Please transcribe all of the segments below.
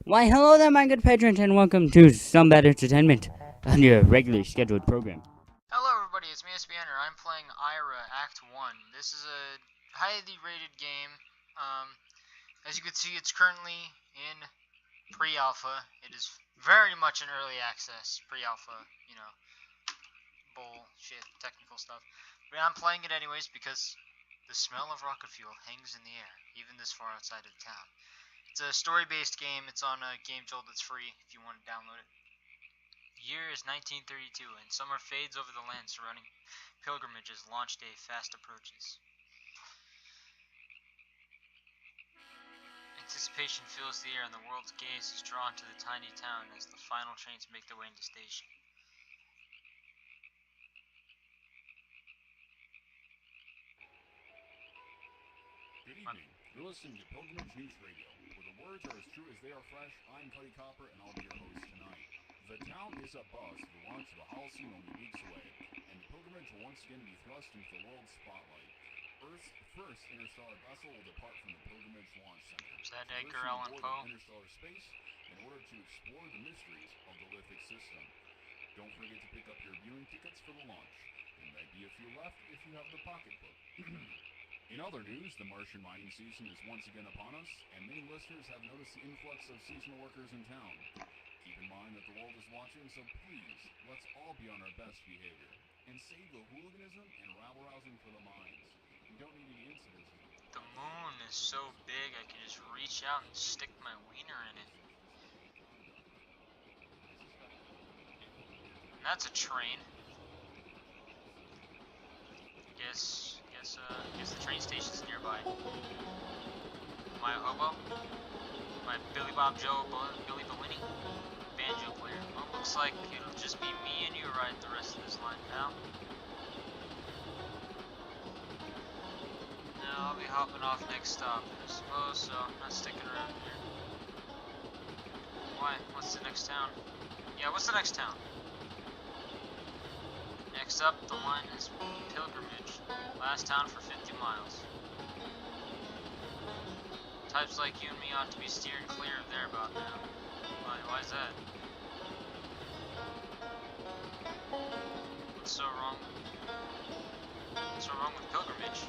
Why, hello there, my good patrons, and welcome to Some Bad Entertainment on your regularly scheduled program. Hello everybody, it's me SPAAACE. I'm playing Ira Act 1. This is a highly rated game. As you can see, it's currently in pre-alpha. It is very much in early access, pre-alpha, bullshit, technical stuff. But I'm playing it anyways because the smell of rocket fuel hangs in the air, even this far outside of town. It's a story-based game. It's on gamejolt. It's free if you want to download it. Year is 1932, and summer fades over the land surrounding pilgrimage as launch day fast approaches. Anticipation fills the air, and the world's gaze is drawn to the tiny town as the final trains make their way into station. Good evening. You're listening to Pilgrimage News Radio, where the words are as true as they are fresh. I'm Cuddy Copper, and I'll be your host tonight. The town is abuzz with the launch of the Holocene only weeks away, and the pilgrimage will once again be thrust into the world's spotlight. Earth's first interstellar vessel will depart from the pilgrimage launch center, Is that traversing Edgar Allan the void Poe? of interstellar space in order to explore the mysteries of the lithic system. Don't forget to pick up your viewing tickets for the launch. There may be a few left if you have the pocketbook. In other news, the Martian mining season is once again upon us, and many listeners have noticed the influx of seasonal workers in town. Keep in mind that the world is watching, so please, let's all be on our best behavior, and save the hooliganism and rabble-rousing for the mines. We don't need any incidents. The moon is so big I can just reach out and stick my wiener in it. And that's a train. Guess the train station's nearby. My hobo? My Billy Bob Joe Billy Bellini? Banjo player. Well, looks like it'll just be me and you riding the rest of this line, pal. Now I'll be hopping off next stop. I suppose so. Not sticking around here. Why? What's the next town? Yeah, what's the next town? Next up, the line is Pilgrimage. Last town for 50 miles. Types like you and me ought to be steering clear of there about now. Why is that? What's so wrong? What's so wrong with Pilgrimage?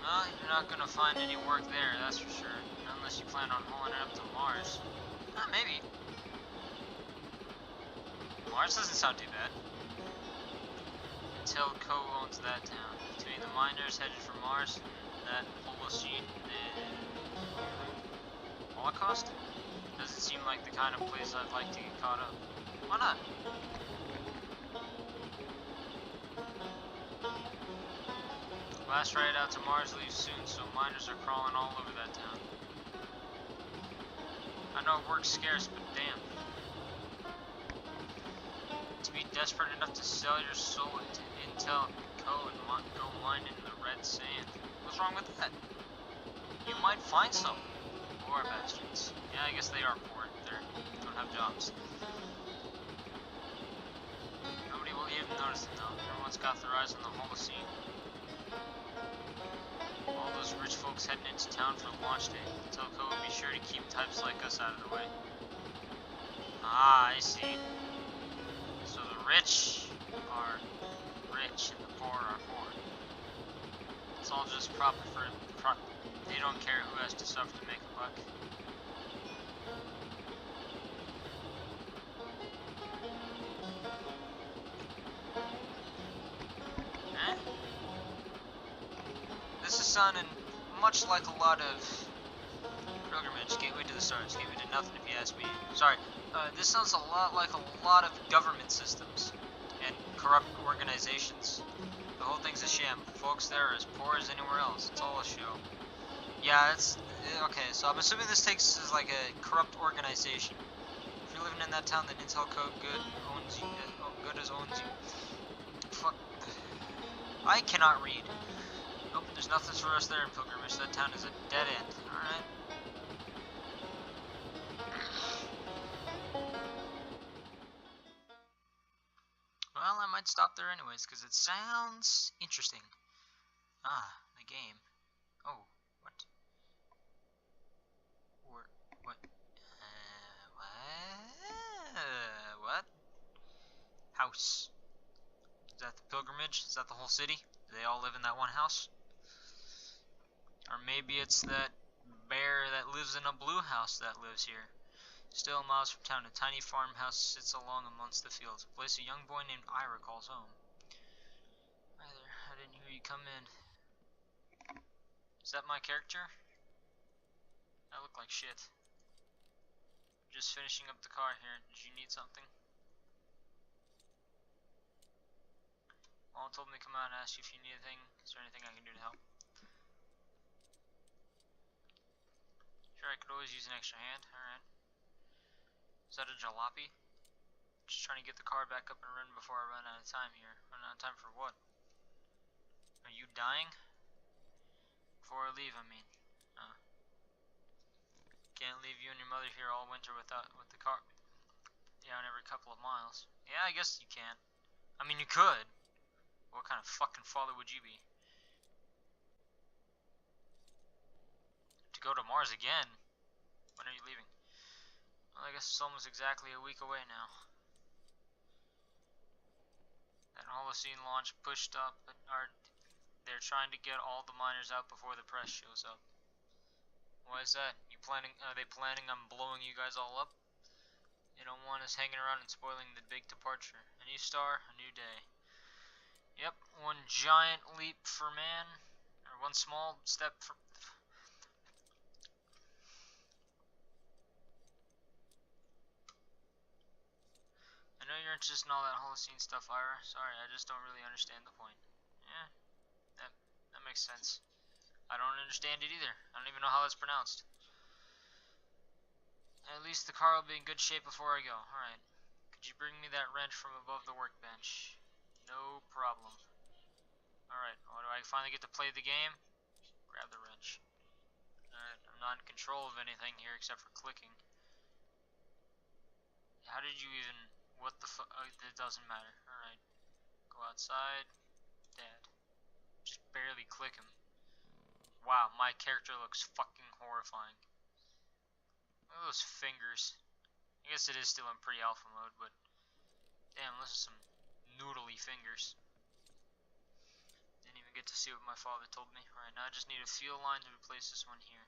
Well, you're not gonna find any work there, that's for sure. Unless you plan on hauling it up to Mars. Maybe. Mars doesn't sound too bad. Until Co owns that town. Between the miners headed for Mars and that Holocene Holocaust? Doesn't seem like the kind of place I'd like to get caught up. Why not? Last ride out to Mars leaves soon, so miners are crawling all over that town. I know work's scarce, but damn. To be desperate enough to sell your soul to Intel Co and go mine in the red sand. What's wrong with that? You might find some. Poor bastards. Yeah, I guess they are poor. They don't have jobs. Nobody will even notice it though. Everyone's got their eyes on the Holocene. All those rich folks heading into town for launch day. Telco will be sure to keep types like us out of the way. Ah, I see. So the rich are rich and the poor are poor. It's all just profit. They don't care who has to suffer to make a buck. Eh? This is sounding much like a lot of Pilgrimage, Gateway to the Stars, Gateway to nothing if you ask me. Sorry, this sounds a lot like a lot of government systems and corrupt organizations. The whole thing's a sham. Folks there are as poor as anywhere else. It's all a show. Yeah, it's okay. So I'm assuming this takes as like a corrupt organization. If you're living in that town, then Intel Code Good owns you. Good as owns you. Fuck. I cannot read. Nope, there's nothing for us there in Pilgrimage. That town is a dead end. Alright. Well, I might stop there anyways, because it sounds interesting. Ah, the game. Oh, what? What? What? House. Is that the pilgrimage? Is that the whole city? Do they all live in that one house? Or maybe it's that bear that lives in a blue house that lives here. Still miles from town, a tiny farmhouse sits along amongst the fields. A place a young boy named Ira calls home. Hi there, I didn't hear you come in. Is that my character? I look like shit. Just finishing up the car here. Did you need something? Mom told me to come out and ask you if you need anything. Is there anything I can do to help? Sure, I could always use an extra hand. Alright. Is that a jalopy? Just trying to get the car back up and running before I run out of time here. Run out of time for what? Are you dying? Before I leave, I mean. Can't leave you and your mother here all winter with the car down every couple of miles. Yeah, I guess you can. I mean, you could. What kind of fucking father would you be? To go to Mars again? When are you leaving? Well, I guess it's almost exactly a week away now. That Holocene launch pushed up, but they're trying to get all the miners out before the press shows up. Why is that? Are they planning on blowing you guys all up? They don't want us hanging around and spoiling the big departure. A new star, a new day. Yep, one giant leap for man, or one small step for... I know you're interested in all that Holocene stuff, Ira. Sorry, I just don't really understand the point. Yeah, that makes sense. I don't understand it either. I don't even know how that's pronounced. At least the car will be in good shape before I go. Alright. Could you bring me that wrench from above the workbench? No problem. Alright, do I finally get to play the game? Grab the wrench. Alright, I'm not in control of anything here except for clicking. How did you even... What the fuck? It doesn't matter. Alright. Go outside. Dead. Just barely click him. Wow, my character looks fucking horrifying. Look at those fingers. I guess it is still in pre-alpha mode, but... Damn, those are some noodly fingers. Didn't even get to see what my father told me. Alright, now I just need a fuel line to replace this one here.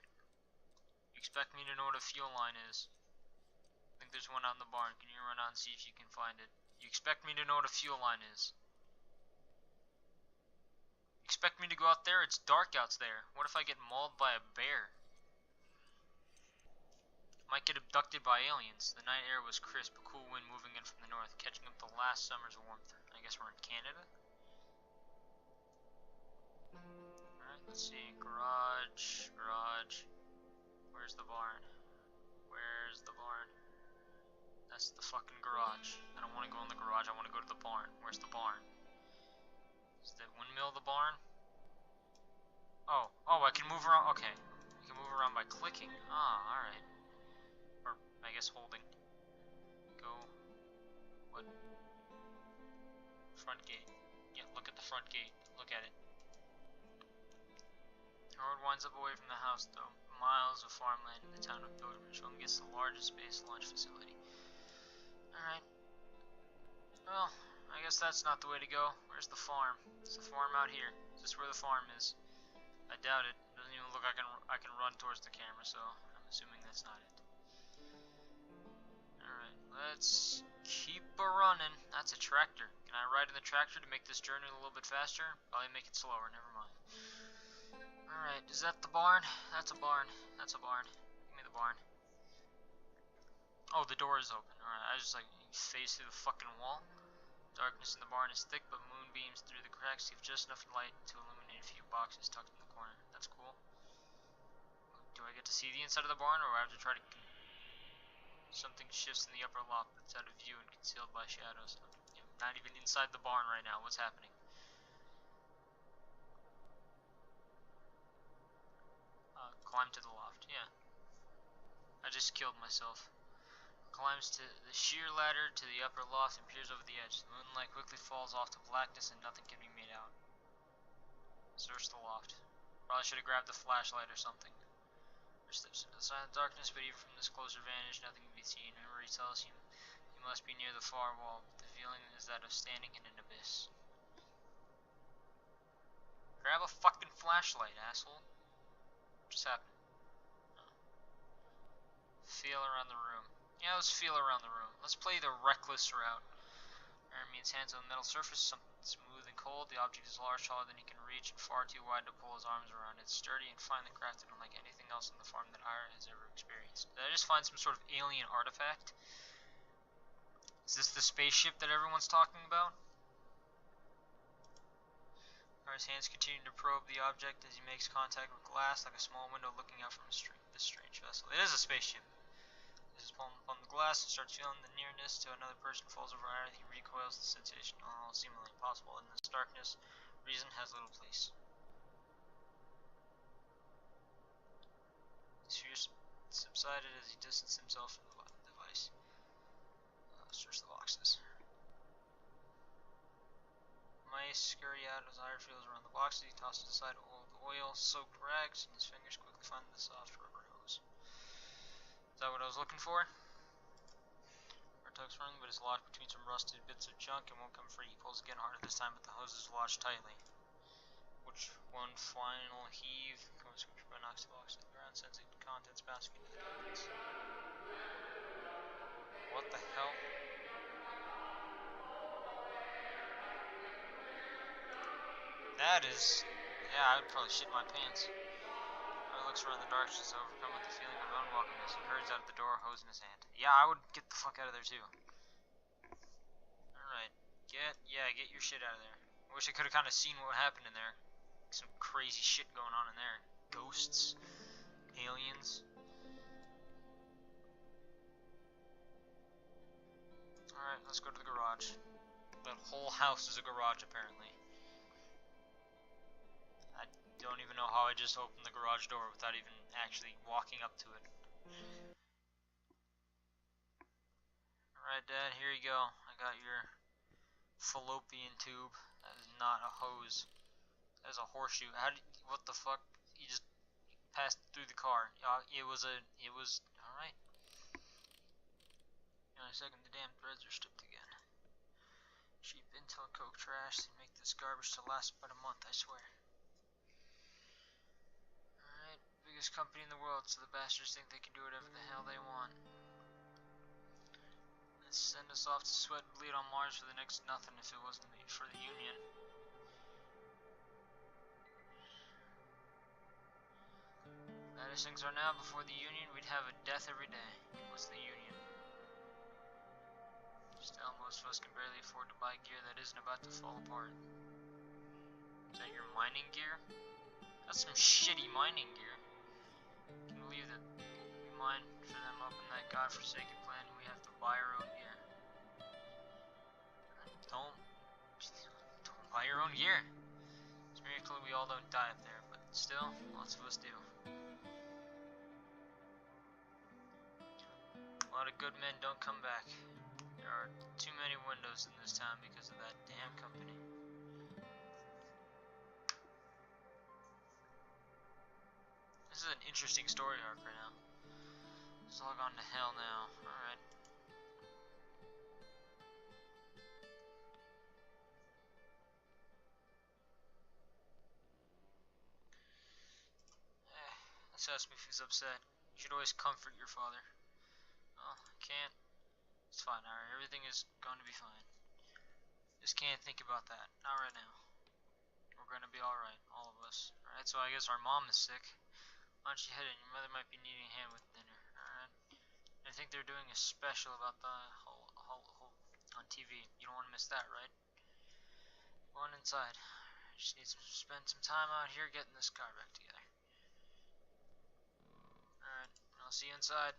You expect me to know what a fuel line is? I think there's one out in the barn. Can you run out and see if you can find it? You expect me to know what a fuel line is? You expect me to go out there? It's dark out there. What if I get mauled by a bear? Might get abducted by aliens. The night air was crisp, a cool wind moving in from the north, catching up the last summer's warmth. I guess we're in Canada? Alright, let's see. Garage. Where's the barn? Where's the barn? That's the fucking garage. I don't want to go in the garage, I want to go to the barn. Where's the barn? Is the windmill the barn? Oh, I can move around. Okay. I can move around by clicking. Ah, alright. Or, I guess holding. Go. What? Front gate. Yeah, look at the front gate. Look at it. The road winds up away from the house, though. Miles of farmland in the town of Pilgrimage. Home gets the largest space launch facility. Alright. Well, I guess that's not the way to go. Where's the farm? Is the farm out here? Is this where the farm is? I doubt it. It doesn't even look like I can run towards the camera, so I'm assuming that's not it. Alright, let's keep a-running. That's a tractor. Can I ride in the tractor to make this journey a little bit faster? Probably make it slower, never mind. Alright, is that the barn? That's a barn. That's a barn. Give me the barn. Oh, the door is open. Alright, I just like face through the fucking wall. Darkness in the barn is thick, but moonbeams through the cracks give just enough light to illuminate a few boxes tucked in the corner. That's cool. Do I get to see the inside of the barn, or do I have to try to... Something shifts in the upper loft that's out of view and concealed by shadows. I'm not even inside the barn right now. What's happening? Climb to the loft. Yeah. I just killed myself. Climbs to the sheer ladder to the upper loft and peers over the edge. The moonlight quickly falls off to blackness and nothing can be made out. Search the loft. Probably should have grabbed the flashlight or something. Steps into the silent darkness, but even from this closer vantage, nothing can be seen. Memory tells him he must be near the far wall, but the feeling is that of standing in an abyss. Grab a fucking flashlight, asshole. What just happened? Oh. Feel around the room. Yeah, let's feel around the room. Let's play the reckless route. Aaron meets hands on the metal surface, something smooth and cold. The object is large, taller than he can reach, and far too wide to pull his arms around. It's sturdy and finely crafted, unlike anything else in the form that Ira has ever experienced. Did I just find some sort of alien artifact? Is this the spaceship that everyone's talking about? Ira's hands continue to probe the object as he makes contact with glass, like a small window looking out from this strange vessel. It is a spaceship. His palm upon the glass and starts feeling the nearness to another person falls over Ira. He recoils, the sensation all seemingly impossible in this darkness. Reason has little place. His fear subsided as he distanced himself from the device. Search the boxes. Mice scurry out as Ira feels around the boxes. He tosses aside all the oil-soaked rags, and his fingers quickly find the soft rubber hose. Is that what I was looking for? Tugs running, but is locked between some rusted bits of junk and won't come free. He pulls again harder this time, but the hose is lodged tightly. Which one final heave comes from knocks the box to the ground, sensing the contents bouncing into the darkness. What the hell? That is... yeah, I would probably shit my pants. He looks around the darkness, overcome with the feeling of unwelcomeness. He hurries out of the door, hose in his hand. Yeah, I would get the fuck out of there too. Alright. Get your shit out of there. I wish I could have kind of seen what happened in there. Some crazy shit going on in there. Ghosts. Aliens. Alright, let's go to the garage. That whole house is a garage, apparently. I don't even know how I just opened the garage door without even actually walking up to it. Alright, Dad, here you go. I got your fallopian tube. That is not a hose. That is a horseshoe. What the fuck? You just passed through the car. Alright. In a second, the damn threads are stripped again. Cheap Intel Coke trash. They make this garbage to last about a month, I swear. Alright, biggest company in the world, so the bastards think they can do whatever the hell they want. Let's send us off to sweat and bleed on Mars for the next nothing if it wasn't for the Union. Bad as things are now, before the Union, we'd have a death every day. What's the Union? Still, most of us can barely afford to buy gear that isn't about to fall apart. Is that your mining gear? That's some shitty mining gear. Can you believe that we mine for them up in that godforsaken planet and we have to buy our own gear? Don't buy your own gear. It's a miracle we all don't die up there, but still, lots of us do. A lot of good men don't come back. There are too many windows in this town because of that damn company. This is an interesting story arc right now. It's all gone to hell now. Alright. Let's ask me if he's upset. You should always comfort your father. Oh, I can't. It's fine, alright. Everything is going to be fine. Just can't think about that. Not right now. We're going to be alright, all of us. Alright, so I guess our mom is sick. Why don't you head in? Your mother might be needing a hand with dinner. Alright. I think they're doing a special about the whole on TV. You don't want to miss that, right? Go on inside. Just need to spend some time out here getting this car back together. Alright, I'll see you inside.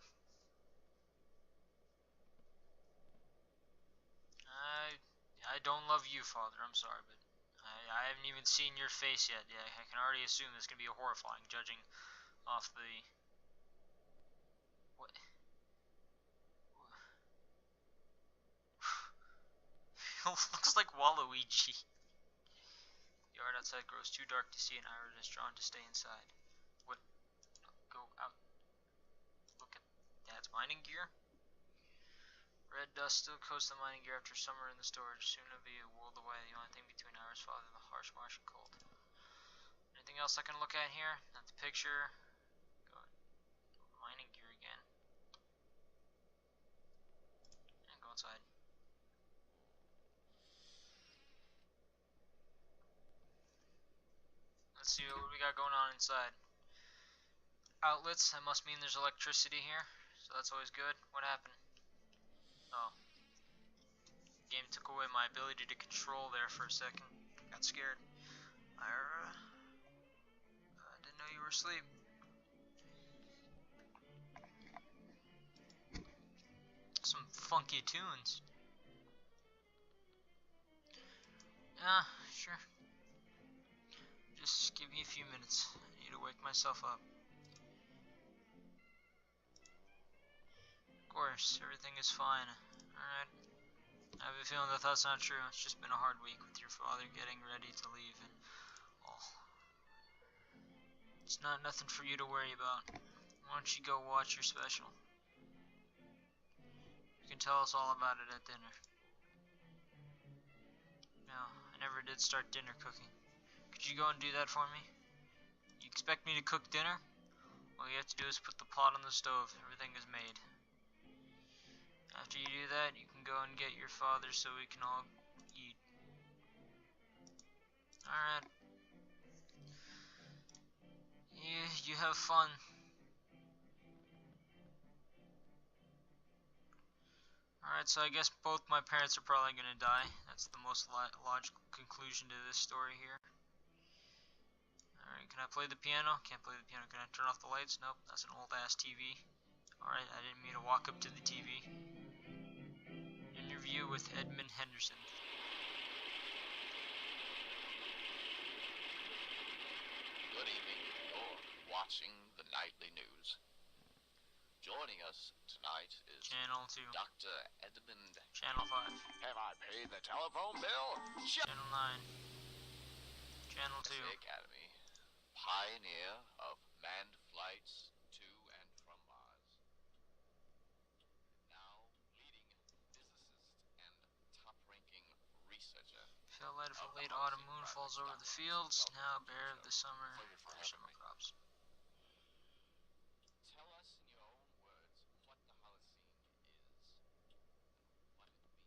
I don't love you, Father. I'm sorry, but I haven't even seen your face yet. Yeah, I can already assume this is gonna be horrifying, judging off the... What? Looks like Waluigi. The yard outside grows too dark to see, and Ira is drawn to stay inside. What? Go out. It's mining gear. Red dust still coats the mining gear after summer in the storage. Soon it'll be a world away. The only thing between hours following the harsh Martian cold. Anything else I can look at here? Not the picture. Go mining gear again. And go inside. Let's see what we got going on inside. Outlets, that must mean there's electricity here, so that's always good. What happened? Oh. The game took away my ability to control there for a second. Got scared. Ira, I didn't know you were asleep. Some funky tunes. Yeah, sure. Just give me a few minutes. I need to wake myself up. Of course, everything is fine. Alright. I have a feeling that that's not true. It's just been a hard week with your father getting ready to leave and all. It's not nothing for you to worry about. Why don't you go watch your special? You can tell us all about it at dinner. No, I never did start dinner cooking. Could you go and do that for me? You expect me to cook dinner? All you have to do is put the pot on the stove. Everything is made. After you do that, you can go and get your father so we can all eat. Alright. You have fun. Alright, so I guess both my parents are probably gonna die. That's the most logical conclusion to this story here. Alright, can I play the piano? Can't play the piano. Can I turn off the lights? Nope, that's an old ass TV. Alright, I didn't mean to walk up to the TV. Interview with Edmund Henderson. Good evening. You're watching the nightly news. Joining us tonight is Channel 2. Dr. Edmund. Channel 5. Have I paid the telephone bill? Channel 9. Channel 2. Academy, pioneer of manned flights to and from Mars. Now leading physicist and top-ranking researcher. Fell light of a late autumn moon falls over the fields, now bare of the summer crops. Tell us in your own words what the Holocene is and what it means for mankind.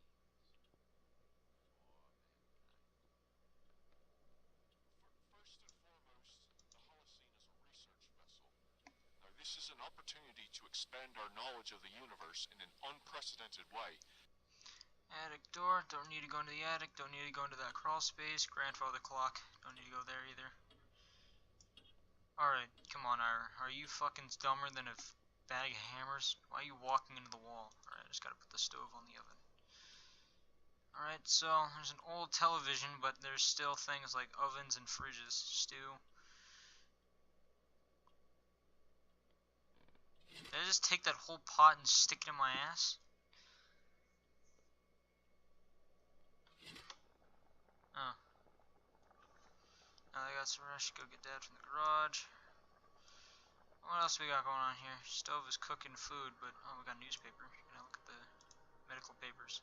First and foremost, the Holocene is a research vessel. Now, this is an opportunity to expand our knowledge of the universe in an unprecedented way. Attic door, don't need to go into the attic, don't need to go into that crawl space. Grandfather clock, don't need to go there either. Alright, come on Ira, are you fucking dumber than a bag of hammers? Why are you walking into the wall? Alright, I just gotta put the stove on the oven. Alright, so there's an old television, but there's still things like ovens and fridges. Stew. Did I just take that whole pot and stick it in my ass? Oh. Now I got some rush. Go get Dad from the garage. What else we got going on here? Stove is cooking food, but oh, we got newspaper. Can I look at the medical papers?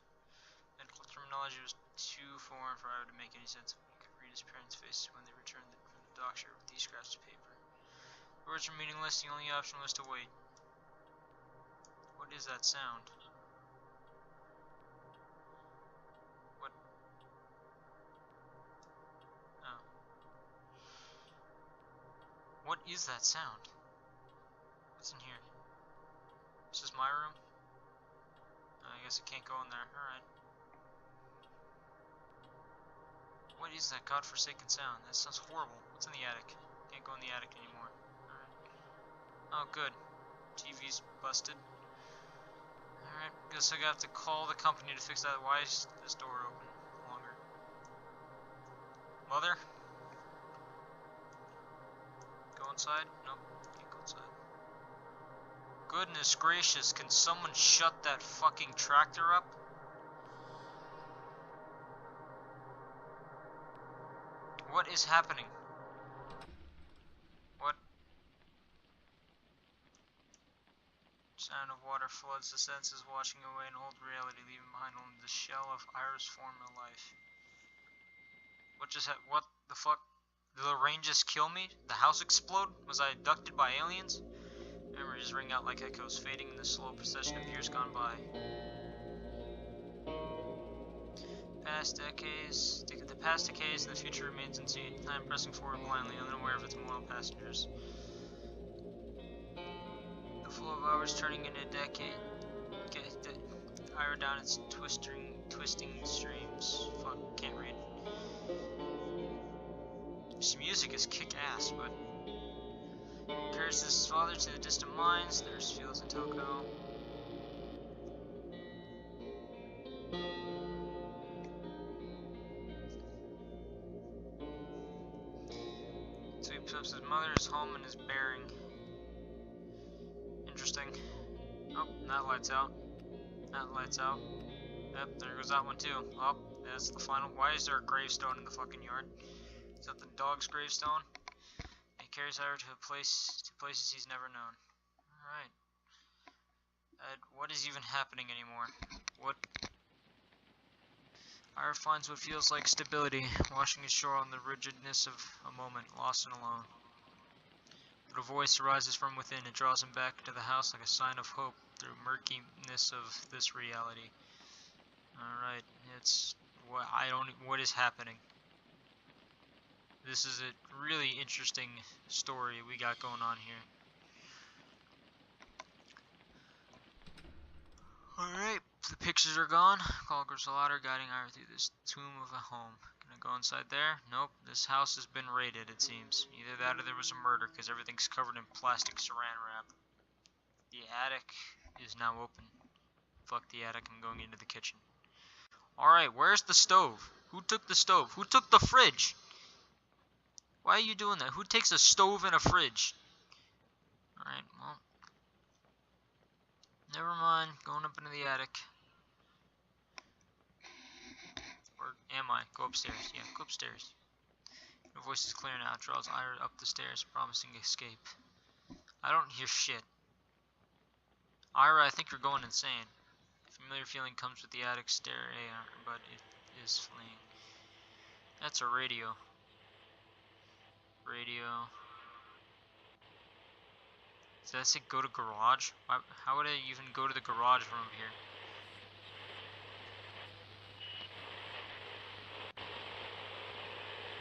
Medical terminology was too foreign for Ira to make any sense. You could read his parents' faces when they returned from the doctor with these scraps of paper. The words were meaningless. The only option was to wait. What is that sound? What? Oh. What is that sound? What's in here? Is this my room? I guess I can't go in there. Alright. What is that godforsaken sound? That sounds horrible. What's in the attic? Can't go in the attic anymore. Alright. Oh, good. TV's busted. Alright, guess I have to call the company to fix that. Why is this door open longer? Mother? Go inside? Nope, can't go inside. Goodness gracious, can someone shut that fucking tractor up? What is happening? What? Sound of water floods the senses, washing away an old reality, leaving behind only the shell of Ira's former life. What just what the fuck? Did the rain just kill me? The house explode? Was I abducted by aliens? Memories ring out like echoes, fading in the slow procession of years gone by. The past decades and the future remains unseen. Time pressing forward blindly, unaware of its mortal passengers. The flow of hours turning into a decade. Ira down its twisting streams. Fuck, can't read. This music is kick-ass, but carries his father to the distant mines. There's fields in Toko. So he picks up his mother, his home, and his bearing. Interesting. Oh, that lights out. That lights out. Yep, there goes that one too. Oh, that's the final. Why is there a gravestone in the fucking yard? Is that the dog's gravestone? He carries her to places he's never known. Alright. What is even happening anymore? What? Ira finds what feels like stability, washing ashore on the rigidness of a moment, lost and alone. But a voice arises from within. It draws him back to the house like a sign of hope through murkiness of this reality. Alright, it's what is happening? This is a really interesting story we got going on here. Alright, the pictures are gone. Call grows louder, guiding Ira through this tomb of a home. Can I go inside there? Nope, this house has been raided, it seems. Either that or there was a murder, because everything's covered in plastic saran wrap. The attic is now open. Fuck the attic, I'm going into the kitchen. Alright, where's the stove? Who took the stove? Who took the fridge? Why are you doing that? Who takes a stove and a fridge? Alright, well. Never mind. Going up into the attic. Or am I? Go upstairs. Yeah, go upstairs. Your voice is clear now. It draws Ira up the stairs, promising escape. I don't hear shit. Ira, I think you're going insane. A familiar feeling comes with the attic stair, but it is fleeing. That's a radio. Radio. Does that say go to garage? How would I even go to the garage room here?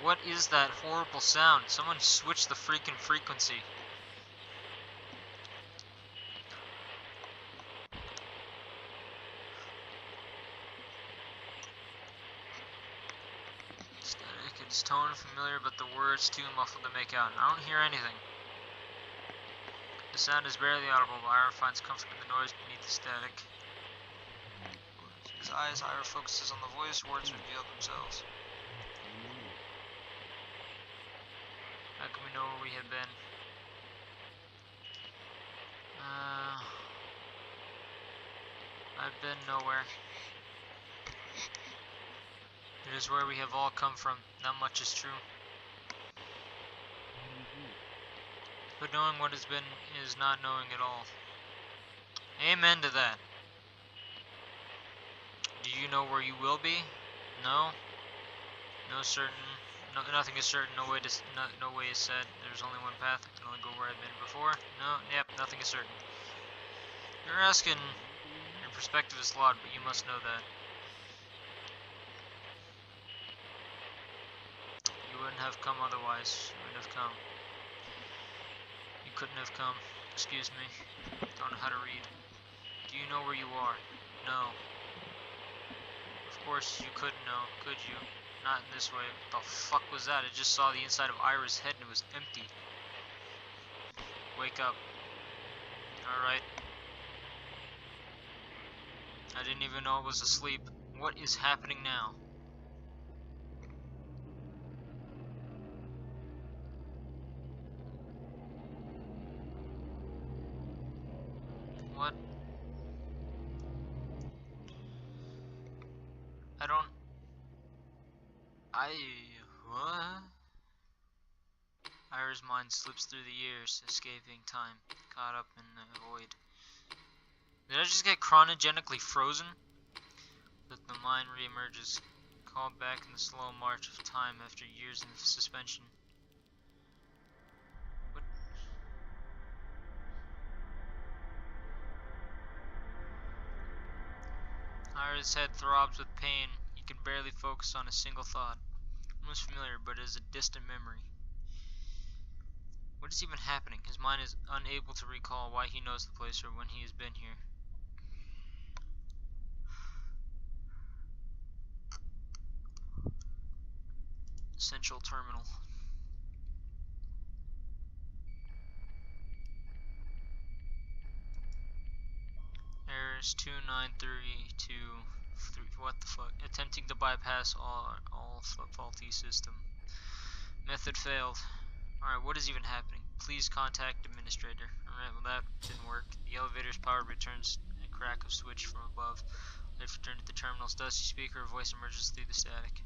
What is that horrible sound? Someone switch the freaking frequency. Static, its tone familiar, but the words too muffled to make out. I don't hear anything. The sound is barely audible, but Ira finds comfort in the noise beneath the static. His eyes, Ira focuses on the voice, words reveal themselves. How can we know where we have been? I've been nowhere. It is where we have all come from. Not much is true. But knowing what has been is not knowing at all. Amen to that. Do you know where you will be? No. No certain. No, nothing is certain. No way is said. There's only one path. I can only go where I've been before. No. Yep. Nothing is certain. You're asking. Your perspective is flawed, but you must know that. You wouldn't have come otherwise. You wouldn't have come. You couldn't have come. Excuse me. Don't know how to read. Do you know where you are? No. Of course you couldn't know, could you? Not in this way. What the fuck was that? I just saw the inside of Ira's head and it was empty. Wake up. Alright. I didn't even know I was asleep. What is happening now? What? What? Ira's mind slips through the years, escaping time, caught up in the void. Did I just get chronogenically frozen? That the mind reemerges, called back in the slow march of time after years in suspension. What? Ira's head throbs with pain. He can barely focus on a single thought. Almost familiar, but it is a distant memory. What is even happening? His mind is unable to recall why he knows the place or when he has been here. Central Terminal. Errors 2932. What the fuck? Attempting to bypass all faulty system. Method failed. Alright, what is even happening? Please contact administrator. Alright, well that didn't work. The elevator's power returns a crack of switch from above. Lift returned to the terminal's dusty speaker. A voice emerges through the static.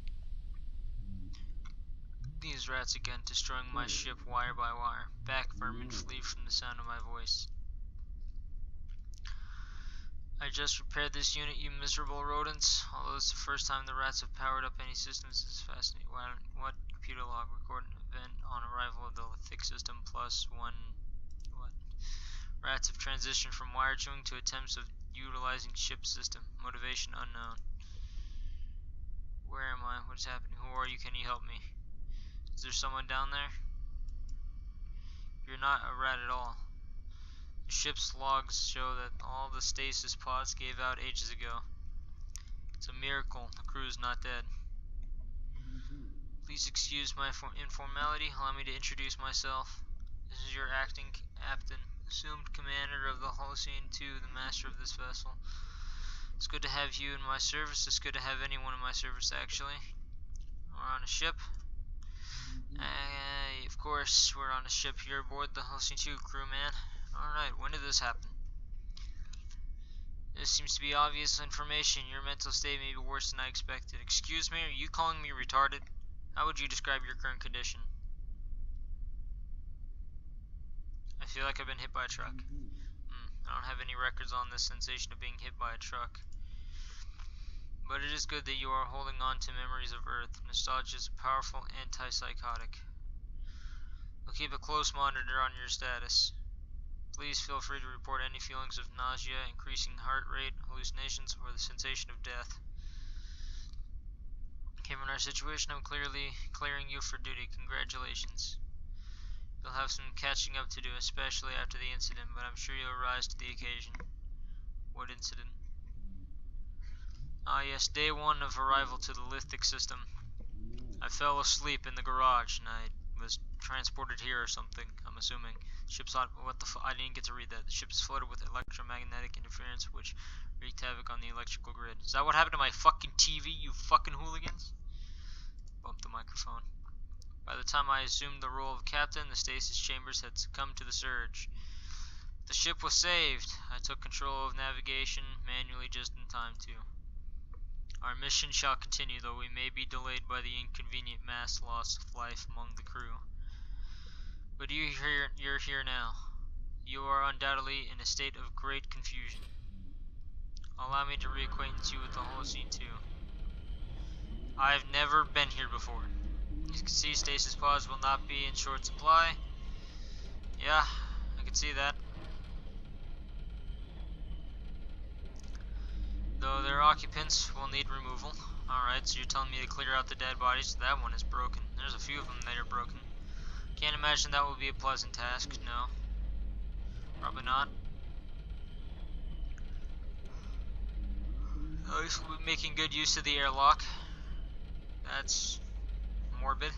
These rats again, destroying my ship wire by wire. Back, vermin, flee from the sound of my voice. I just repaired this unit, you miserable rodents. Although it's the first time the rats have powered up any systems, it's fascinating. What computer log record an event on arrival of the lithic system +1. What? Rats have transitioned from wire chewing to attempts of utilizing ship system. Motivation unknown. Where am I? What is happening? Who are you? Can you help me? Is there someone down there? You're not a rat at all. The ship's logs show that all the stasis pods gave out ages ago. It's a miracle the crew is not dead. Please excuse my informality. Allow me to introduce myself. This is your acting captain, assumed commander of the Holocene 2, the master of this vessel. It's good to have you in my service. It's good to have anyone in my service, actually. We're on a ship. Of course, we're on a ship. You're aboard the Holocene 2 crew, man. Alright, when did this happen? This seems to be obvious information. Your mental state may be worse than I expected. Excuse me, are you calling me retarded? How would you describe your current condition? I feel like I've been hit by a truck. I don't have any records on this sensation of being hit by a truck. But it is good that you are holding on to memories of Earth. Nostalgia is a powerful antipsychotic. We'll keep a close monitor on your status. Please feel free to report any feelings of nausea, increasing heart rate, hallucinations, or the sensation of death. Given our situation, I'm clearing you for duty. Congratulations. You'll have some catching up to do, especially after the incident, but I'm sure you'll rise to the occasion. What incident? Ah yes, day 1 of arrival to the lithic system. I fell asleep in the garage and I was transported here or something, I'm assuming. Ship's on, what the I didn't get to read that. The ship is flooded with electromagnetic interference which wreaked havoc on the electrical grid. Is that what happened to my fucking TV, you fucking hooligans? Bump the microphone. By the time I assumed the role of captain, the stasis chambers had succumbed to the surge. The ship was saved. I took control of navigation manually just in time too. Our mission shall continue, though we may be delayed by the inconvenient mass loss of life among the crew. But you're here now. You are undoubtedly in a state of great confusion. Allow me to reacquaint you with the Holocene 2. I've never been here before. You can see stasis pods will not be in short supply. Yeah, I can see that. Though their occupants will need removal. Alright, so you're telling me to clear out the dead bodies? That one is broken. There's a few of them that are broken. Can't imagine that will be a pleasant task, no. Probably not. At least we'll be making good use of the airlock. That's morbid.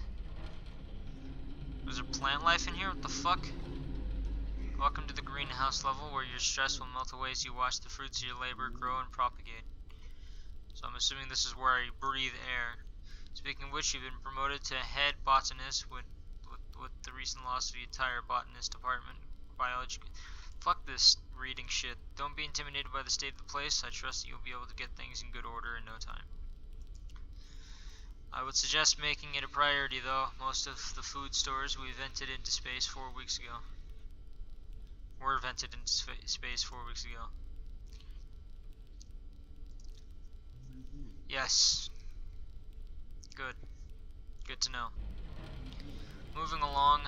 Was there plant life in here? What the fuck? Welcome to the greenhouse level where your stress will melt away as you watch the fruits of your labor grow and propagate. So I'm assuming this is where I breathe air. Speaking of which, you've been promoted to head botanist with the recent loss of the entire botanist department. Biology. Fuck this reading shit. Don't be intimidated by the state of the place. I trust that you'll be able to get things in good order in no time. I would suggest making it a priority though. Most of the food stores we vented into space 4 weeks ago. Were vented into space 4 weeks ago. Yes. Good. Good to know. Moving along.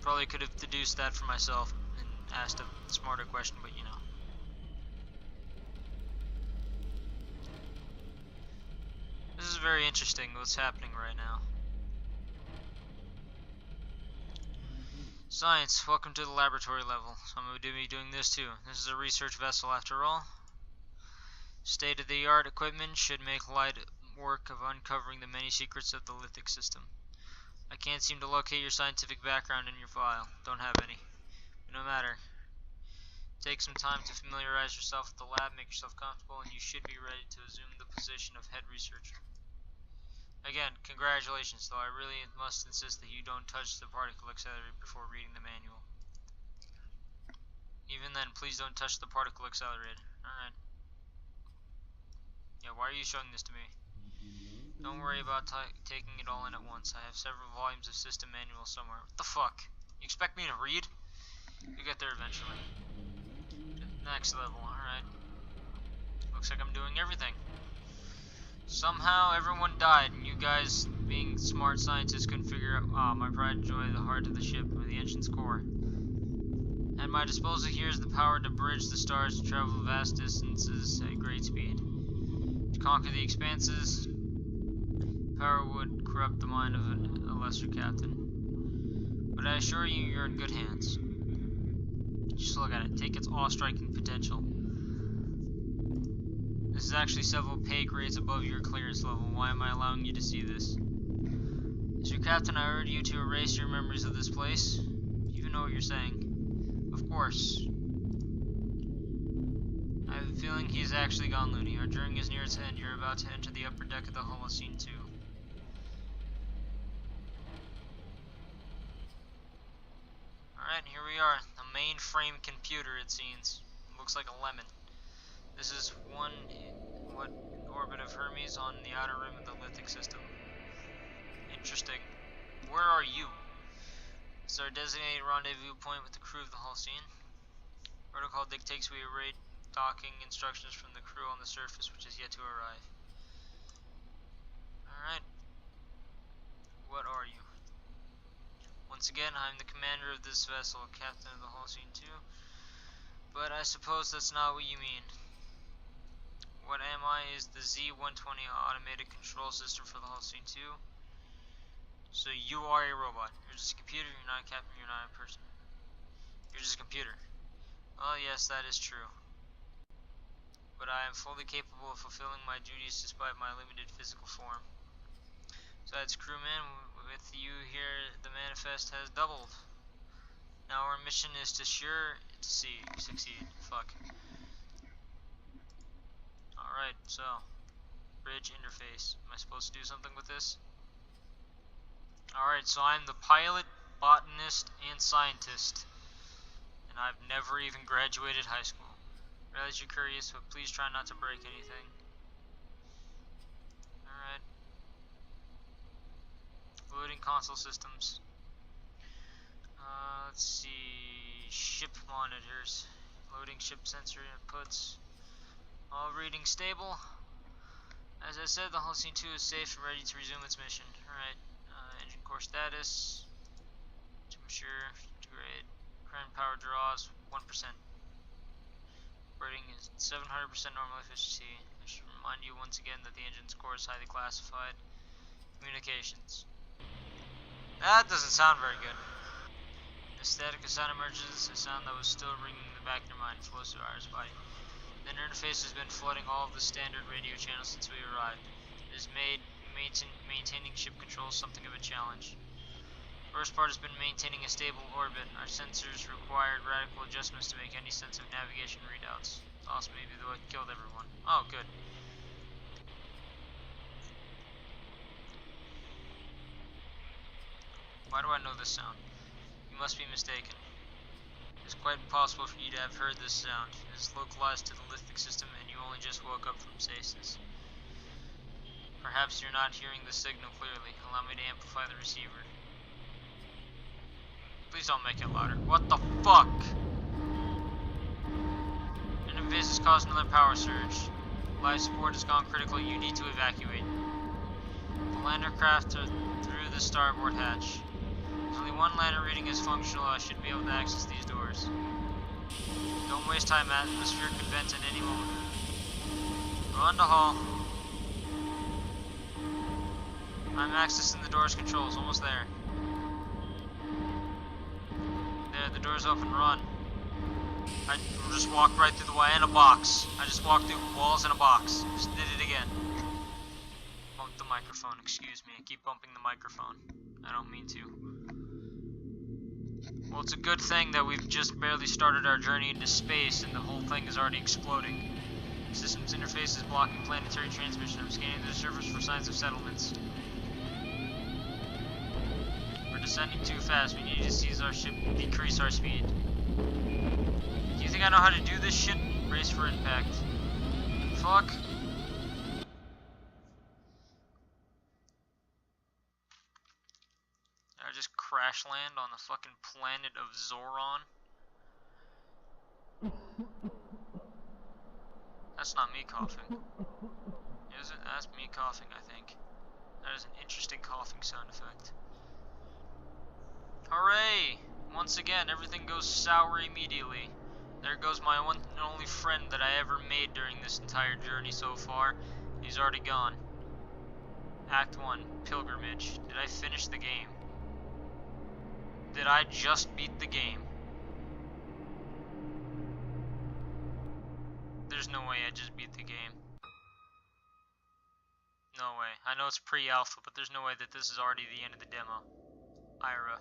Probably could have deduced that for myself and asked a smarter question, but you know. This is very interesting what's happening right now. Science, welcome to the laboratory level. So I'm going to be doing this too. This is a research vessel after all. State-of-the-art equipment should make light work of uncovering the many secrets of the lithic system. I can't seem to locate your scientific background in your file. Don't have any. But no matter. Take some time to familiarize yourself with the lab, make yourself comfortable, and you should be ready to assume the position of head researcher. Again, congratulations, though I really must insist that you don't touch the particle accelerator before reading the manual. Even then, please don't touch the particle accelerator. Alright. Yeah, why are you showing this to me? Don't worry about taking it all in at once. I have several volumes of system manuals somewhere. What the fuck? You expect me to read? You get there eventually. Next level, alright. Looks like I'm doing everything. Somehow everyone died, and you guys, being smart scientists, couldn't figure out my pride and joy, the heart of the ship, or the engine's core. At my disposal here is the power to bridge the stars to travel vast distances at great speed. To conquer the expanses, power would corrupt the mind of a lesser captain. But I assure you, you're in good hands. Just look at it. Take its awe-striking potential. This is actually several pay grades above your clearance level. Why am I allowing you to see this? As your captain, I urge you to erase your memories of this place. You even know what you're saying. Of course. I have a feeling he's actually gone loony. Our journey is near its end. You're about to enter the upper deck of the Holocene 2. Alright, here we are. A mainframe computer, it seems. Looks like a lemon. This is what orbit of Hermes on the outer rim of the lithic system. Interesting. Where are you? It's our designated rendezvous point with the crew of the Holocene. Protocol dictates we await docking instructions from the crew on the surface, which is yet to arrive. Alright. What are you? Once again, I'm the commander of this vessel, captain of the Holocene 2. But I suppose that's not what you mean. What am I is the Z-120 automated control system for the Holocene 2. So you are a robot. You're just a computer, you're not a captain, you're not a person. You're just a computer. Well, yes, that is true. But I am fully capable of fulfilling my duties despite my limited physical form. Besides, crewman, with you here, the manifest has doubled. Now our mission is to succeed. Fuck. Alright, so, bridge interface. Am I supposed to do something with this? Alright, so I'm the pilot, botanist, and scientist. And I've never even graduated high school. Realize you're curious, but please try not to break anything. Alright. Loading console systems. Let's see. Ship monitors. Loading ship sensor inputs. All reading stable. As I said, the Holocene 2 is safe and ready to resume its mission. Alright, engine core status. To mature, to grade. Current power draws 1%. Operating is 700% normal efficiency. I should remind you once again that the engine's core is highly classified. Communications. That doesn't sound very good. The static sound emerges, a sound that was still ringing in the back of your mind flows through Ira's body. The interface has been flooding all of the standard radio channels since we arrived. It has made maintaining ship control something of a challenge. First part has been maintaining a stable orbit. Our sensors required radical adjustments to make any sense of navigation readouts. Lost maybe the what killed everyone. Oh, good. Why do I know this sound? You must be mistaken. It's quite possible for you to have heard this sound. It is localized to the lithic system and you only just woke up from stasis. Perhaps you're not hearing the signal clearly. Allow me to amplify the receiver. Please don't make it louder. What the fuck? Interface has caused another power surge. Life support has gone critical. You need to evacuate. The lander craft are through the starboard hatch. There's only one lander reading is functional. I should be able to access these doors. Don't waste time. Atmosphere could vent at any moment. Run to hull. I'm accessing the door's controls. Almost there. There, the door's open. Run. I just walked right through the wall and a box. I just walked through walls and a box. Just did it again. Bumped the microphone. Excuse me. I keep bumping the microphone. I don't mean to. Well, it's a good thing that we've just barely started our journey into space and the whole thing is already exploding. System's interface is blocking planetary transmission. I'm scanning the surface for signs of settlements. We're descending too fast. We need to seize our ship and decrease our speed. Do you think I know how to do this shit? Brace for impact. Fuck. Did I just crash land on the fucking planet of Zoron? That's not me coughing. Is it? That's me coughing, I think. That is an interesting coughing sound effect. Hooray! Once again, everything goes sour immediately. There goes my one and only friend that I ever made during this entire journey so far. He's already gone. Act 1, Pilgrimage. Did I finish the game? Did I just beat the game? There's no way I just beat the game. No way. I know it's pre-alpha, but there's no way that this is already the end of the demo. Ira.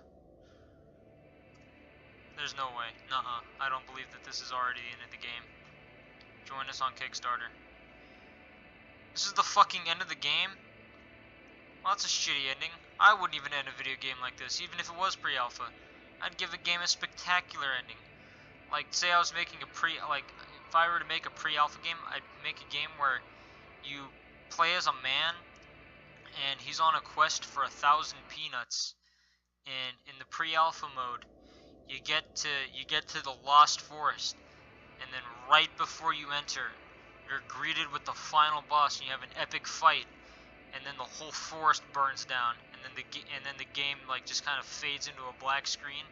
There's no way. Nuh-uh. I don't believe that this is already the end of the game. Join us on Kickstarter. This is the fucking end of the game? Well, that's a shitty ending. I wouldn't even end a video game like this, even if it was pre-alpha. I'd give a game a spectacular ending. Like, say I was making a if I were to make a pre-alpha game, I'd make a game where you play as a man, and he's on a quest for 1,000 peanuts. And in the pre-alpha mode, you get to the Lost Forest, and then right before you enter, you're greeted with the final boss, and you have an epic fight, and then the whole forest burns down, and then the game like just kind of fades into a black screen,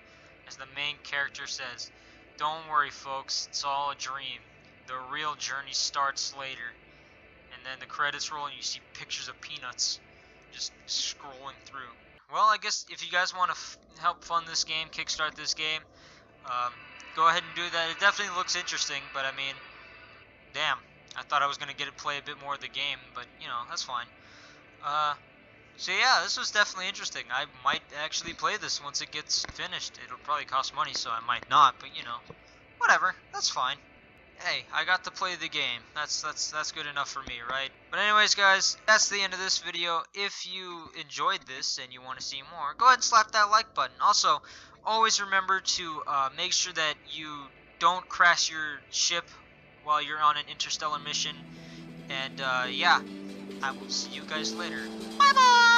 as the main character says, "Don't worry, folks, it's all a dream. The real journey starts later." And then the credits roll, and you see pictures of peanuts just scrolling through. Well, I guess if you guys want to help fund this game, kickstart this game, go ahead and do that. It definitely looks interesting, but I mean, damn. I thought I was going to get to play a bit more of the game, but, you know, that's fine. So yeah, this was definitely interesting. I might actually play this once it gets finished. It'll probably cost money, so I might not, but, you know, whatever. That's fine. Hey, I got to play the game. That's good enough for me, right? But anyways, guys, that's the end of this video. If you enjoyed this and you want to see more, go ahead and slap that like button. Also, always remember to make sure that you don't crash your ship while you're on an interstellar mission. And yeah, I will see you guys later. Bye bye!